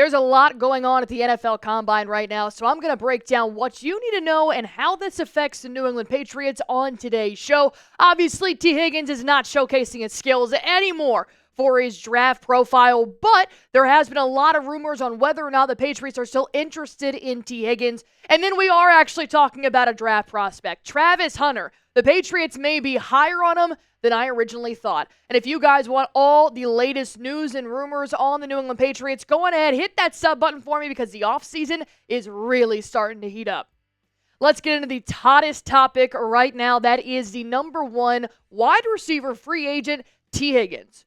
There's a lot going on at the NFL Combine right now, so I'm going to break down what you need to know and how this affects the New England Patriots on today's show. Obviously, Tee Higgins is not showcasing his skills anymore for his draft profile, but there has been a lot of rumors on whether or not the Patriots are still interested in Tee Higgins. And then we are actually talking about a draft prospect, Travis Hutner. The Patriots may be higher on him than I originally thought. And if you guys want all the latest news and rumors on the New England Patriots, go on ahead, hit that sub button for me because the offseason is really starting to heat up. Let's get into the hottest topic right now. That is the number one wide receiver free agent, Tee Higgins.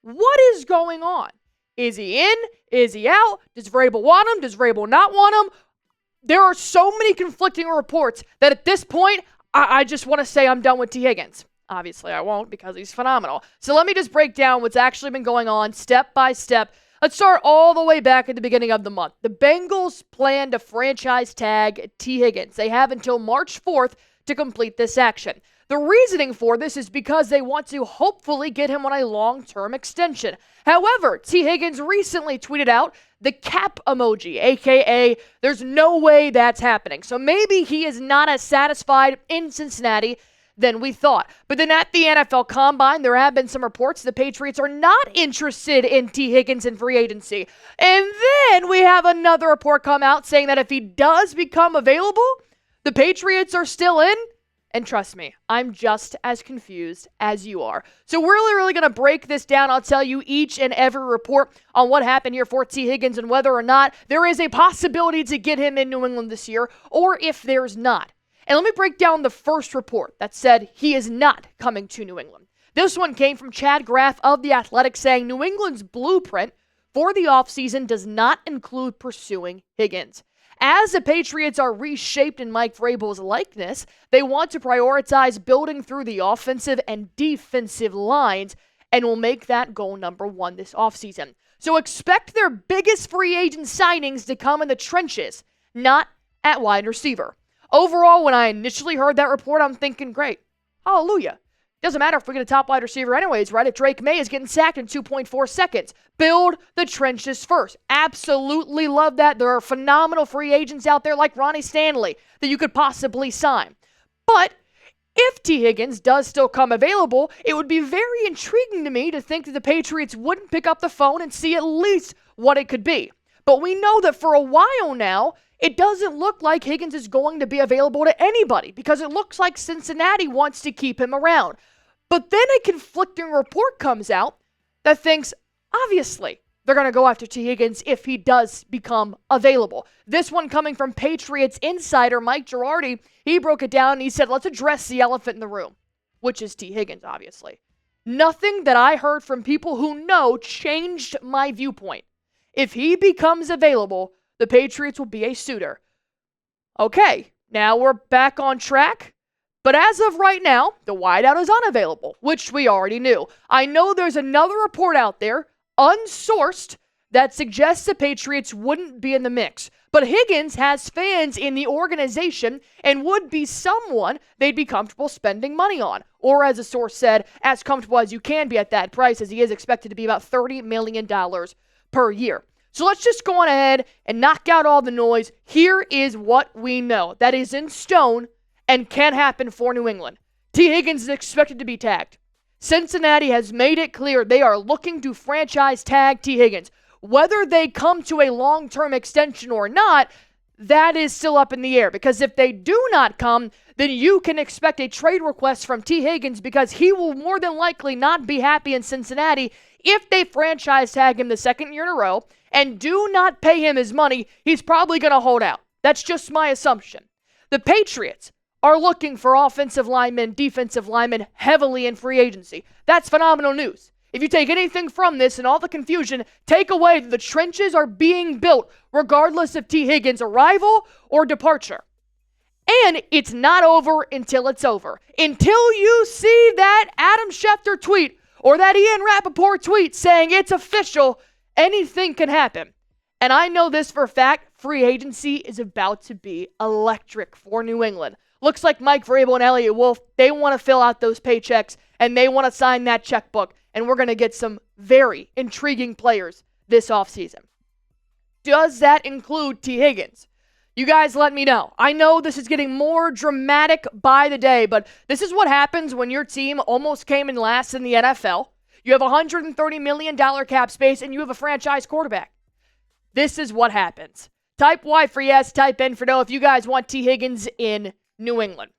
What is going on? Is he in? Is he out? Does Vrabel want him? Does Vrabel not want him? There are so many conflicting reports that at this point, I just want to say I'm done with Tee Higgins. Obviously, I won't because he's phenomenal. So let me just break down what's actually been going on step by step. Let's start all the way back at the beginning of the month. The Bengals plan to franchise tag Tee Higgins. They have until March 4th to complete this action. The reasoning for this is because they want to hopefully get him on a long-term extension. However, Tee Higgins recently tweeted out the cap emoji, aka there's no way that's happening. So maybe he is not as satisfied in Cincinnati than we thought. But then at the NFL Combine, there have been some reports the Patriots are not interested in Tee Higgins in free agency. And then we have another report come out saying that if he does become available, the Patriots are still in. And trust me, I'm just as confused as you are. So we're really going to break this down. I'll tell you each and every report on what happened here for Tee Higgins and whether or not there is a possibility to get him in New England this year, or if there's not. And let me break down the first report that said he is not coming to New England. This one came from Chad Graff of The Athletic saying New England's blueprint for the offseason does not include pursuing Higgins. As the Patriots are reshaped in Mike Vrabel's likeness, they want to prioritize building through the offensive and defensive lines and will make that goal number one this offseason. So expect their biggest free agent signings to come in the trenches, not at wide receiver. Overall, when I initially heard that report, I'm thinking, great, hallelujah. Doesn't matter if we get a top wide receiver anyways, right? If Drake May is getting sacked in 2.4 seconds. Build the trenches first. Absolutely love that. There are phenomenal free agents out there like Ronnie Stanley that you could possibly sign. But if Tee Higgins does still come available, it would be very intriguing to me to think that the Patriots wouldn't pick up the phone and see at least what it could be. But we know that for a while now, it doesn't look like Higgins is going to be available to anybody because it looks like Cincinnati wants to keep him around. But then a conflicting report comes out that thinks, obviously, they're going to go after Tee Higgins if he does become available. This one coming from Patriots insider Mike Girardi. He broke it down and he said, let's address the elephant in the room, which is Tee Higgins, obviously. Nothing that I heard from people who know changed my viewpoint. If he becomes available, the Patriots will be a suitor. Okay, now we're back on track. But as of right now, the wideout is unavailable, which we already knew. I know there's another report out there, unsourced, that suggests the Patriots wouldn't be in the mix. But Higgins has fans in the organization and would be someone they'd be comfortable spending money on. Or as a source said, as comfortable as you can be at that price, as he is expected to be about $30 million per year. So let's just go on ahead and knock out all the noise. Here is what we know that is in stone and can happen for New England. Tee Higgins is expected to be tagged. Cincinnati has made it clear they are looking to franchise tag Tee Higgins. Whether they come to a long-term extension or not, that is still up in the air. Because if they do not come, then you can expect a trade request from Tee Higgins because he will more than likely not be happy in Cincinnati if they franchise tag him the second year in a row and do not pay him his money. He's probably going to hold out. That's just my assumption. The Patriots are looking for offensive linemen, defensive linemen heavily in free agency. That's phenomenal news. If you take anything from this and all the confusion, take away that the trenches are being built regardless of Tee Higgins' arrival or departure. And it's not over until it's over. Until you see that Adam Schefter tweet or that Ian Rappaport tweet saying it's official, anything can happen. And I know this for a fact, free agency is about to be electric for New England. Looks like Mike Vrabel and Elliott Wolf, they want to fill out those paychecks and they want to sign that checkbook. And we're going to get some very intriguing players this offseason. Does that include Tee Higgins? You guys let me know. I know this is getting more dramatic by the day, but this is what happens when your team almost came in last in the NFL. You have $130 million cap space, and you have a franchise quarterback. This is what happens. Type Y for yes, type N for no if you guys want Tee Higgins in New England.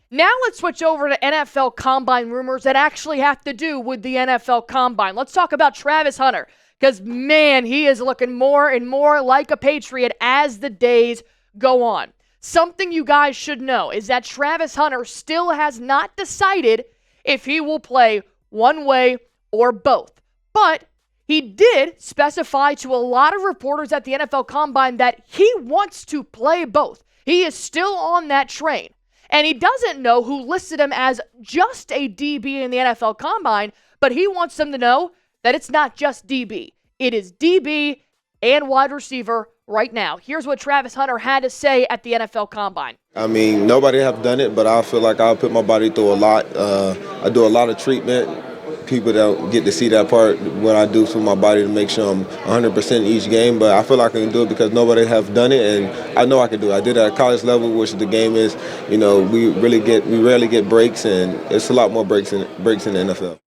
Now let's switch over to NFL Combine rumors that actually have to do with the NFL Combine. Let's talk about Travis Hutner, because, man, he is looking more and more like a Patriot as the days go on. Something you guys should know is that Travis Hutner still has not decided if he will play one way or both. But he did specify to a lot of reporters at the NFL Combine that he wants to play both. He is still on that train. And he doesn't know who listed him as just a DB in the NFL Combine, but he wants them to know that it's not just DB. It is DB and wide receiver right now. Here's what Travis Hutner had to say at the NFL Combine. I mean, nobody have done it, but I feel like I'll put my body through a lot. I do a lot of treatment. People don't get to see that part, what I do to my body to make sure I'm 100% each game, but I feel like I can do it because nobody have done it, and I know I can do it. I did it at college level, which the game is, we rarely get breaks, and it's a lot more breaks in the NFL.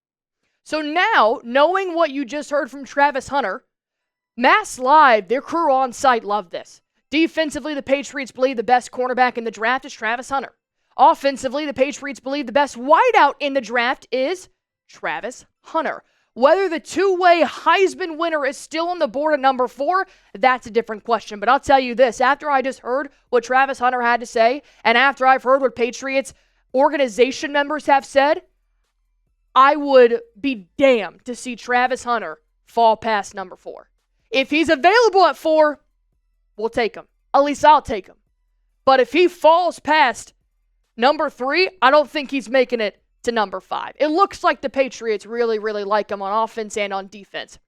So now, knowing what you just heard from Travis Hutner, Masslive, their crew on site, love this. Defensively, the Patriots believe the best cornerback in the draft is Travis Hutner. Offensively, the Patriots believe the best wideout in the draft is Travis Hutner. Whether the two-way Heisman winner is still on the board at number 4, that's a different question. But I'll tell you this, after I just heard what Travis Hutner had to say, and after I've heard what Patriots organization members have said, I would be damned to see Travis Hutner fall past number 4. If he's available at 4, we'll take him. At least I'll take him. But if he falls past number 3, I don't think he's making it to number 5. It looks like the Patriots really, really like him on offense and on defense.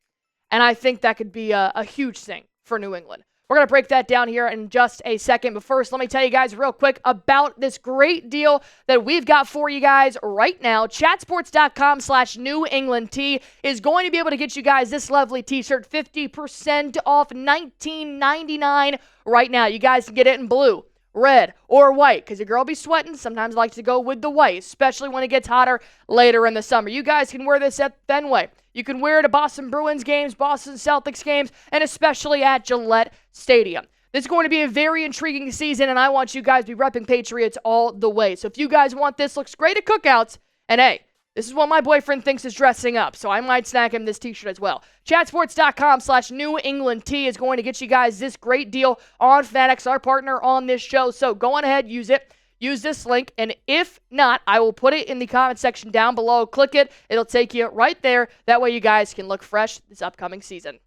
And I think that could be a huge thing for New England. We're going to break that down here in just a second. But first, let me tell you guys real quick about this great deal that we've got for you guys right now. Chatsports.com/New England Tee is going to be able to get you guys this lovely t-shirt, 50% off, $19.99 right now. You guys can get it in blue, red, or white, because your girl be sweating. Sometimes I like to go with the white, especially when it gets hotter later in the summer. You guys can wear this at Fenway. You can wear it at Boston Bruins games, Boston Celtics games, and especially at Gillette Stadium. This is going to be a very intriguing season, and I want you guys to be repping Patriots all the way. So if you guys want this, looks great at cookouts, and hey, this is what my boyfriend thinks is dressing up, so I might snag him this t-shirt as well. Chatsports.com/New England Tee is going to get you guys this great deal on FanX, our partner on this show. So go on ahead, use it. Use this link, and if not, I will put it in the comment section down below. Click it. It'll take you right there. That way you guys can look fresh this upcoming season.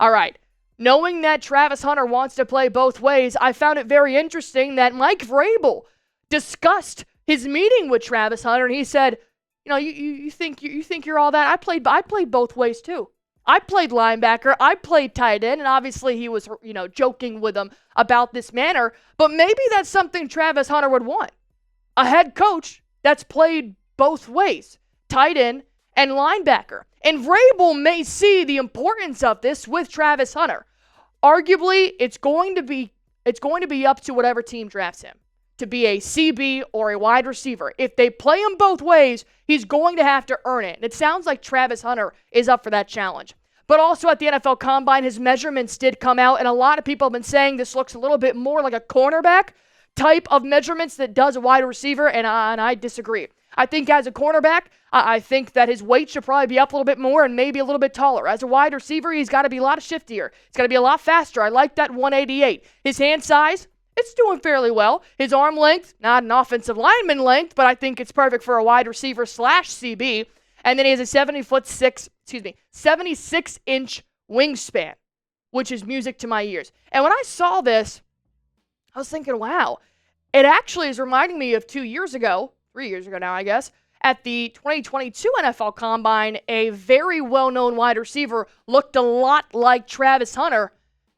All right. Knowing that Travis Hutner wants to play both ways, I found it very interesting that Mike Vrabel discussed his meeting with Travis Hutner, and he said, you think you're all that? I played both ways too. I played linebacker, I played tight end, and obviously he was, joking with him about this manner, but maybe that's something Travis Hutner would want. A head coach that's played both ways, tight end and linebacker. And Vrabel may see the importance of this with Travis Hutner. Arguably, it's going to be up to whatever team drafts him to be a CB or a wide receiver. If they play him both ways, he's going to have to earn it. And it sounds like Travis Hutner is up for that challenge. But also at the NFL Combine, his measurements did come out, and a lot of people have been saying this looks a little bit more like a cornerback type of measurements that does a wide receiver, and I disagree. I think as a cornerback, I think that his weight should probably be up a little bit more and maybe a little bit taller. As a wide receiver, he's got to be a lot shiftier. He's got to be a lot faster. I like that 188. His hand size, it's doing fairly well. His arm length, not an offensive lineman length, but I think it's perfect for a wide receiver / CB. And then he has a 76-inch wingspan, which is music to my ears. And when I saw this, I was thinking, wow, it actually is reminding me of 3 years ago now, I guess, at the 2022 NFL Combine, a very well-known wide receiver looked a lot like Travis Hutner,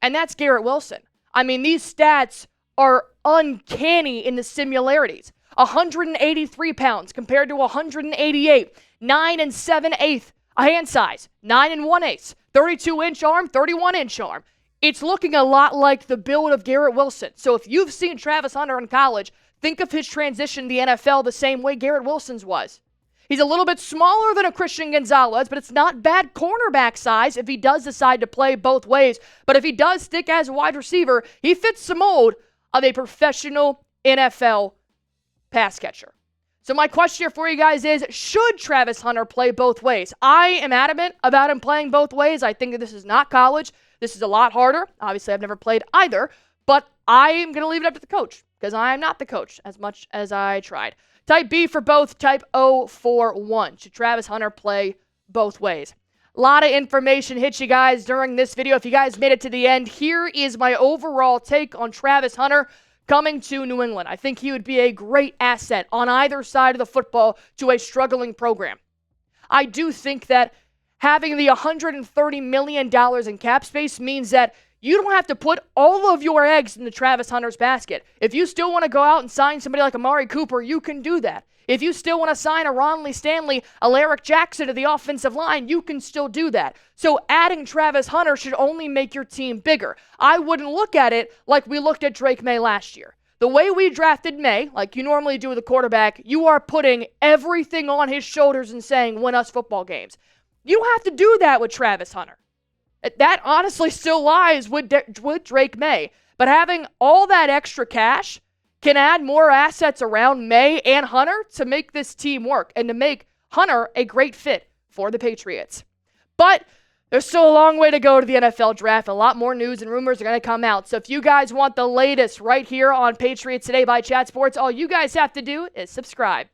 and that's Garrett Wilson. I mean, these stats are uncanny in the similarities. 183 pounds compared to 188. 9 7/8 a hand size. 9 1/8. 32-inch arm, 31-inch arm. It's looking a lot like the build of Garrett Wilson. So if you've seen Travis Hutner in college, think of his transition to the NFL the same way Garrett Wilson's was. He's a little bit smaller than a Christian Gonzalez, but it's not bad cornerback size if he does decide to play both ways. But if he does stick as a wide receiver, he fits the mold of a professional NFL pass catcher. So my question here for you guys is, should Travis Hutner play both ways? I am adamant about him playing both ways. I think that this is not college. This is a lot harder. Obviously, I've never played either, but I am going to leave it up to the coach because I am not the coach as much as I tried. Type B for both, type O for one. Should Travis Hutner play both ways? A lot of information hit you guys during this video. If you guys made it to the end, here is my overall take on Travis Hutner coming to New England. I think he would be a great asset on either side of the football to a struggling program. I do think that having the $130 million in cap space means that you don't have to put all of your eggs in the Travis Hutner's basket. If you still want to go out and sign somebody like Amari Cooper, you can do that. If you still want to sign a Ron Lee Stanley, a Larrick Jackson to the offensive line, you can still do that. So adding Travis Hutner should only make your team bigger. I wouldn't look at it like we looked at Drake May last year. The way we drafted May, like you normally do with a quarterback, you are putting everything on his shoulders and saying, win us football games. You don't have to do that with Travis Hutner. That honestly still lies with Drake May. But having all that extra cash can add more assets around May and Hutner to make this team work and to make Hutner a great fit for the Patriots. But there's still a long way to go to the NFL draft. A lot more news and rumors are going to come out. So if you guys want the latest right here on Patriots Today by Chat Sports, all you guys have to do is subscribe.